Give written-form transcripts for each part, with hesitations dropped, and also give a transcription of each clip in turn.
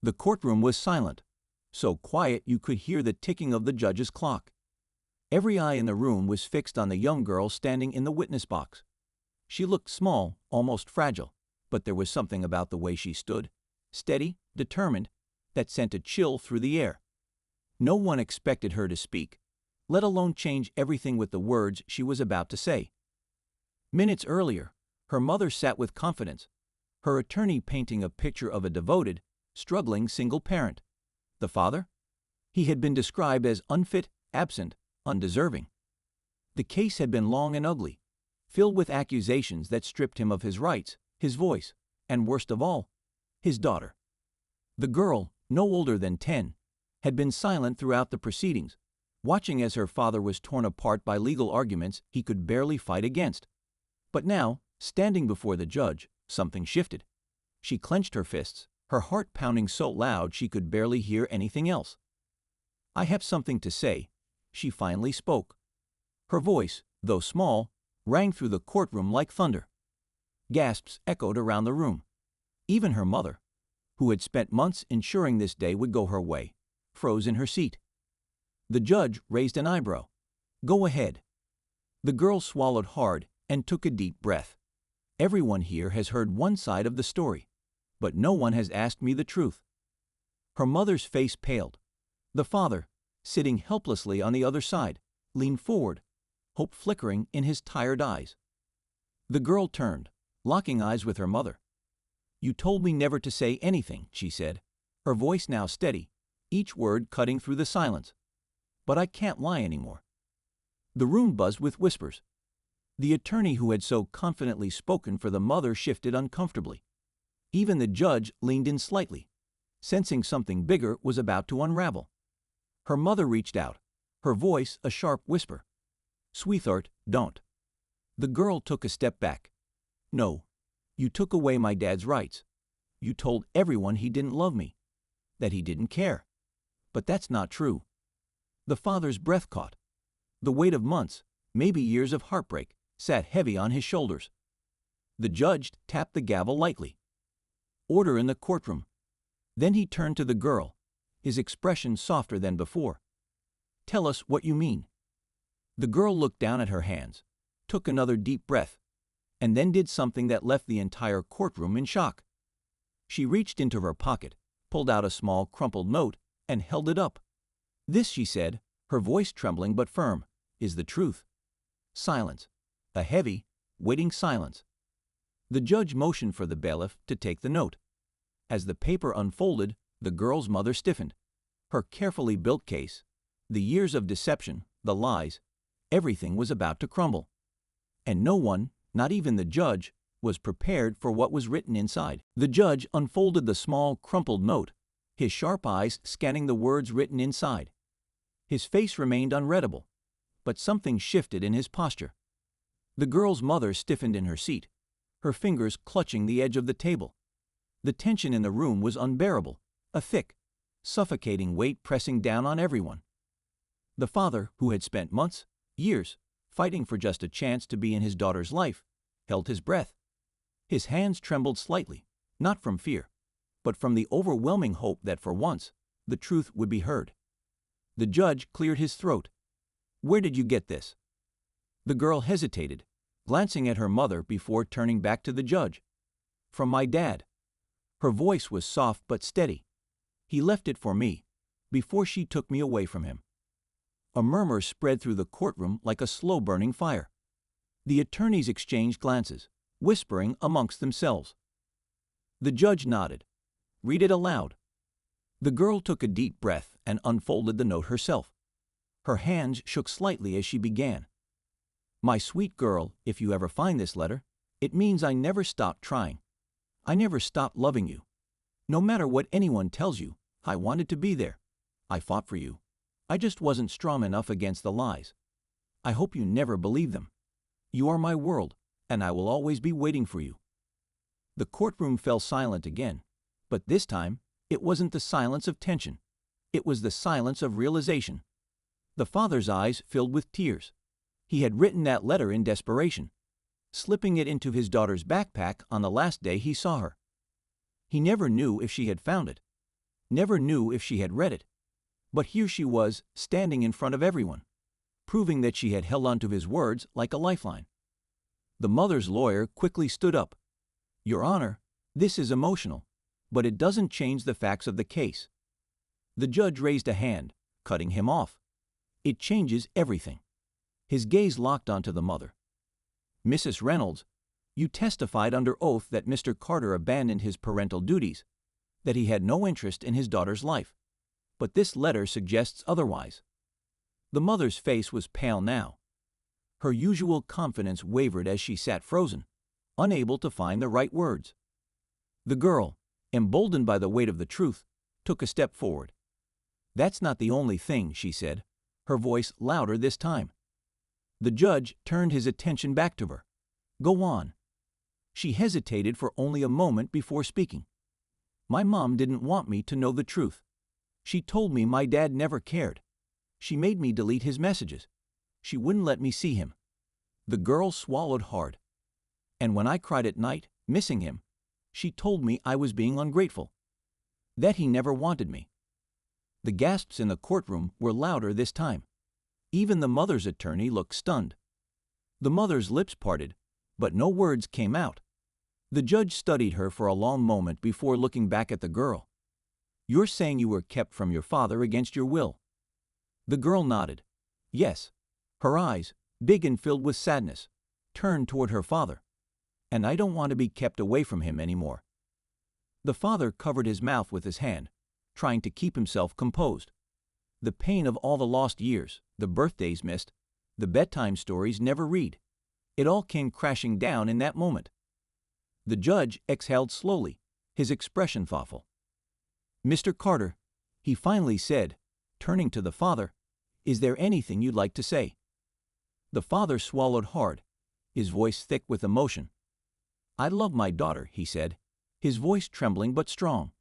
The courtroom was silent, so quiet you could hear the ticking of the judge's clock. Every eye in the room was fixed on the young girl standing in the witness box. She looked small, almost fragile, but there was something about the way she stood, steady, determined, that sent a chill through the air. No one expected her to speak, let alone change everything with the words she was about to say. Minutes earlier, her mother sat with confidence, her attorney painting a picture of a devoted, struggling single parent. The father? He had been described as unfit, absent, undeserving. The case had been long and ugly, filled with accusations that stripped him of his rights, his voice, and worst of all, his daughter. The girl, no older than 10, had been silent throughout the proceedings, watching as her father was torn apart by legal arguments he could barely fight against. But now, standing before the judge, something shifted. She clenched her fists, her heart pounding so loud she could barely hear anything else. "I have something to say," she finally spoke. Her voice, though small, rang through the courtroom like thunder. Gasps echoed around the room. Even her mother, who had spent months ensuring this day would go her way, froze in her seat. The judge raised an eyebrow. "Go ahead." The girl swallowed hard and took a deep breath. "Everyone here has heard one side of the story, but no one has asked me the truth." Her mother's face paled. The father, sitting helplessly on the other side, leaned forward, hope flickering in his tired eyes. The girl turned, locking eyes with her mother. "You told me never to say anything," she said, her voice now steady, each word cutting through the silence. "But I can't lie anymore." The room buzzed with whispers. The attorney who had so confidently spoken for the mother shifted uncomfortably. Even the judge leaned in slightly, sensing something bigger was about to unravel. Her mother reached out, her voice a sharp whisper. "Sweetheart, don't." The girl took a step back. "No, you took away my dad's rights. You told everyone he didn't love me, that he didn't care. But that's not true." The father's breath caught. The weight of months, maybe years of heartbreak, sat heavy on his shoulders. The judge tapped the gavel lightly. "Order in the courtroom." Then he turned to the girl, his expression softer than before. "Tell us what you mean." The girl looked down at her hands, took another deep breath, and then did something that left the entire courtroom in shock. She reached into her pocket, pulled out a small crumpled note, and held it up. "This," she said, her voice trembling but firm, "is the truth." Silence. A heavy, waiting silence. The judge motioned for the bailiff to take the note. As the paper unfolded, the girl's mother stiffened. Her carefully built case, the years of deception, the lies, everything was about to crumble. And no one, not even the judge, was prepared for what was written inside. The judge unfolded the small, crumpled note, his sharp eyes scanning the words written inside. His face remained unreadable, but something shifted in his posture. The girl's mother stiffened in her seat, her fingers clutching the edge of the table. The tension in the room was unbearable, a thick, suffocating weight pressing down on everyone. The father, who had spent months, years, fighting for just a chance to be in his daughter's life, held his breath. His hands trembled slightly, not from fear, but from the overwhelming hope that for once, the truth would be heard. The judge cleared his throat. "Where did you get this?" The girl hesitated, glancing at her mother before turning back to the judge. "From my dad." Her voice was soft but steady. "He left it for me, before she took me away from him." A murmur spread through the courtroom like a slow-burning fire. The attorneys exchanged glances, whispering amongst themselves. The judge nodded. "Read it aloud." The girl took a deep breath and unfolded the note herself. Her hands shook slightly as she began. "My sweet girl, if you ever find this letter, it means I never stopped trying. I never stopped loving you. No matter what anyone tells you, I wanted to be there. I fought for you. I just wasn't strong enough against the lies. I hope you never believe them. You are my world, and I will always be waiting for you." The courtroom fell silent again, but this time it wasn't the silence of tension. It was the silence of realization. The father's eyes filled with tears. He had written that letter in desperation, slipping it into his daughter's backpack on the last day he saw her. He never knew if she had found it. never knew if she had read it. But here she was, standing in front of everyone, proving that she had held onto his words like a lifeline. The mother's lawyer quickly stood up. "Your Honor, this is emotional, but it doesn't change the facts of the case." The judge raised a hand, cutting him off. "It changes everything." His gaze locked onto the mother. "Mrs. Reynolds, you testified under oath that Mr. Carter abandoned his parental duties, that he had no interest in his daughter's life. But this letter suggests otherwise." The mother's face was pale now. Her usual confidence wavered as she sat frozen, unable to find the right words. The girl, emboldened by the weight of the truth, took a step forward. "That's not the only thing," she said, her voice louder this time. The judge turned his attention back to her. "Go on." She hesitated for only a moment before speaking. "My mom didn't want me to know the truth. She told me my dad never cared. She made me delete his messages. She wouldn't let me see him." The girl swallowed hard. "And when I cried at night, missing him, she told me I was being ungrateful, that he never wanted me." The gasps in the courtroom were louder this time. Even the mother's attorney looked stunned. The mother's lips parted, but no words came out. The judge studied her for a long moment before looking back at the girl. "You're saying you were kept from your father against your will?" The girl nodded. "Yes." Her eyes, big and filled with sadness, turned toward her father. "And I don't want to be kept away from him anymore." The father covered his mouth with his hand, trying to keep himself composed. The pain of all the lost years, the birthdays missed, the bedtime stories never read, it all came crashing down in that moment. The judge exhaled slowly, his expression thoughtful. "Mr. Carter," he finally said, turning to the father, "is there anything you'd like to say?" The father swallowed hard, his voice thick with emotion. "I love my daughter," he said, his voice trembling but strong.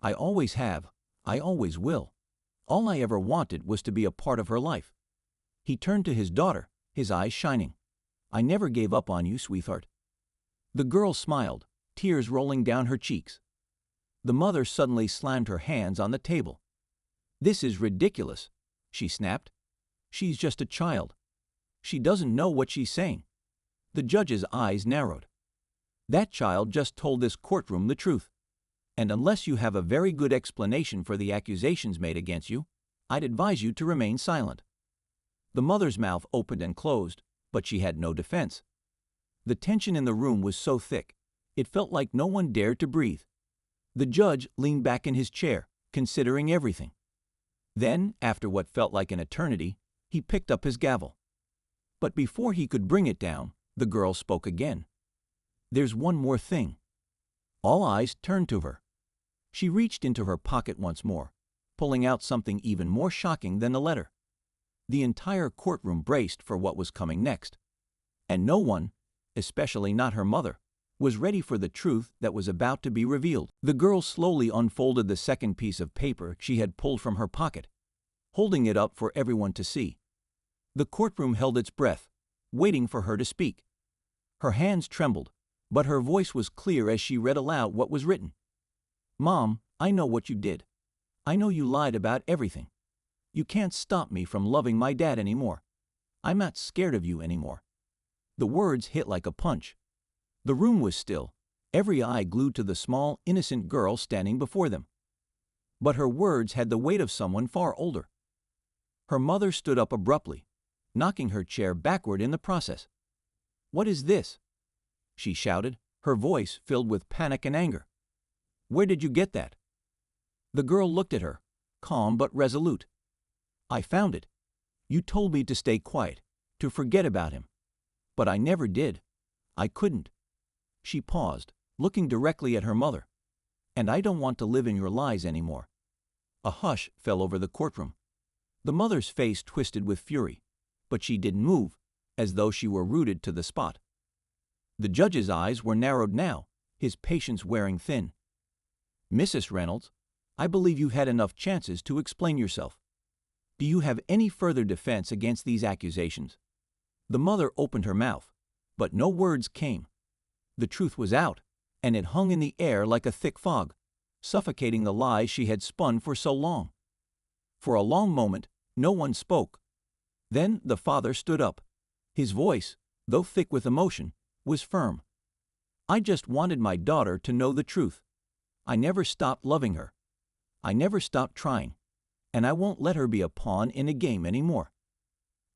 "I always have. I always will. All I ever wanted was to be a part of her life." He turned to his daughter, his eyes shining. "I never gave up on you, sweetheart." The girl smiled, tears rolling down her cheeks. The mother suddenly slammed her hands on the table. "This is ridiculous," she snapped. "She's just a child. She doesn't know what she's saying." The judge's eyes narrowed. "That child just told this courtroom the truth. And unless you have a very good explanation for the accusations made against you, I'd advise you to remain silent." The mother's mouth opened and closed, but she had no defense. The tension in the room was so thick, it felt like no one dared to breathe. The judge leaned back in his chair, considering everything. Then, after what felt like an eternity, he picked up his gavel. But before he could bring it down, the girl spoke again. "There's one more thing." All eyes turned to her. She reached into her pocket once more, pulling out something even more shocking than the letter. The entire courtroom braced for what was coming next. And no one, especially not her mother, was ready for the truth that was about to be revealed. The girl slowly unfolded the second piece of paper she had pulled from her pocket, holding it up for everyone to see. The courtroom held its breath, waiting for her to speak. Her hands trembled, but her voice was clear as she read aloud what was written. "Mom, I know what you did. I know you lied about everything. You can't stop me from loving my dad anymore. I'm not scared of you anymore." The words hit like a punch. The room was still, every eye glued to the small, innocent girl standing before them. But her words had the weight of someone far older. Her mother stood up abruptly, knocking her chair backward in the process. "What is this?" she shouted, her voice filled with panic and anger. "Where did you get that?" The girl looked at her, calm but resolute. "I found it. You told me to stay quiet, to forget about him. But I never did. I couldn't." She paused, looking directly at her mother. "And I don't want to live in your lies anymore." A hush fell over the courtroom. The mother's face twisted with fury, but she didn't move, as though she were rooted to the spot. The judge's eyes were narrowed now, his patience wearing thin. "Mrs. Reynolds, I believe you've had enough chances to explain yourself. Do you have any further defense against these accusations?" The mother opened her mouth, but no words came. The truth was out, and it hung in the air like a thick fog, suffocating the lies she had spun for so long. For a long moment, no one spoke. Then the father stood up. His voice, though thick with emotion, was firm. "I just wanted my daughter to know the truth. I never stopped loving her. I never stopped trying. And I won't let her be a pawn in a game anymore."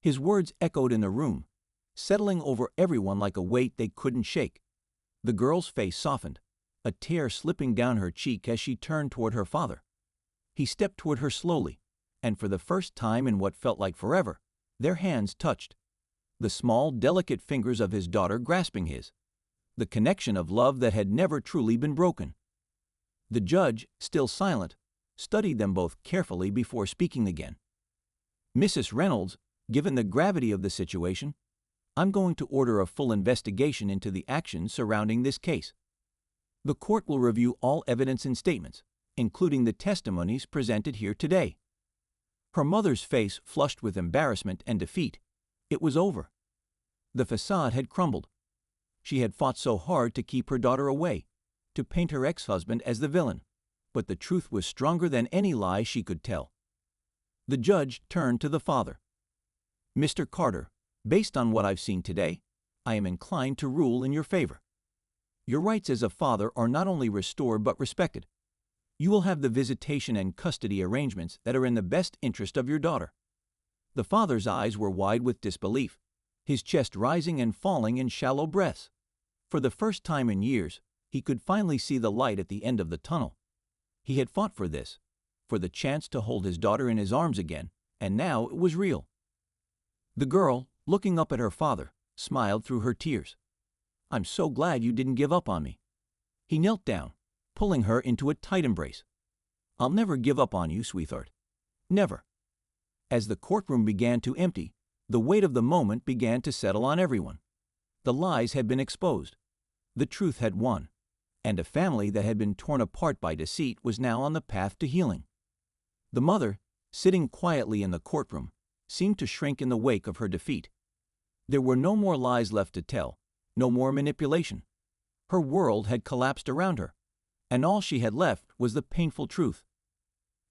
His words echoed in the room, settling over everyone like a weight they couldn't shake. The girl's face softened, a tear slipping down her cheek as she turned toward her father. He stepped toward her slowly, and for the first time in what felt like forever, their hands touched. The small, delicate fingers of his daughter grasping his. The connection of love that had never truly been broken. The judge, still silent, studied them both carefully before speaking again. "Mrs. Reynolds, given the gravity of the situation, I'm going to order a full investigation into the actions surrounding this case. The court will review all evidence and statements, including the testimonies presented here today." Her mother's face flushed with embarrassment and defeat. It was over. The facade had crumbled. She had fought so hard to keep her daughter away, to paint her ex-husband as the villain, but the truth was stronger than any lie she could tell. The judge turned to the father. "Mr. Carter, based on what I've seen today, I am inclined to rule in your favor. Your rights as a father are not only restored but respected. You will have the visitation and custody arrangements that are in the best interest of your daughter." The father's eyes were wide with disbelief, his chest rising and falling in shallow breaths. For the first time in years, he could finally see the light at the end of the tunnel. He had fought for this, for the chance to hold his daughter in his arms again, and now it was real. The girl, looking up at her father, smiled through her tears. "I'm so glad you didn't give up on me." He knelt down, pulling her into a tight embrace. "I'll never give up on you, sweetheart. Never." As the courtroom began to empty, the weight of the moment began to settle on everyone. The lies had been exposed. The truth had won. And a family that had been torn apart by deceit was now on the path to healing. The mother, sitting quietly in the courtroom, seemed to shrink in the wake of her defeat. There were no more lies left to tell, no more manipulation. Her world had collapsed around her, and all she had left was the painful truth.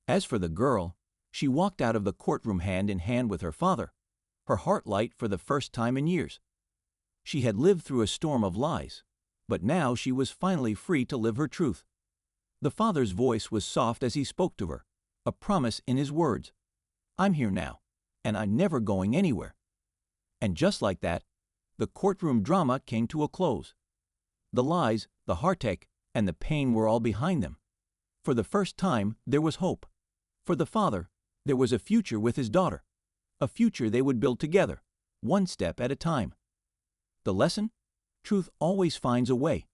As for the girl, she walked out of the courtroom hand in hand with her father, her heart light for the first time in years. She had lived through a storm of lies, but now she was finally free to live her truth. The father's voice was soft as he spoke to her, a promise in his words. "I'm here now, and I'm never going anywhere." And just like that, the courtroom drama came to a close. The lies, the heartache, and the pain were all behind them. For the first time, there was hope. For the father, there was a future with his daughter, a future they would build together, one step at a time. The lesson? Truth always finds a way,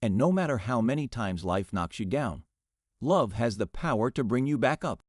and no matter how many times life knocks you down, love has the power to bring you back up.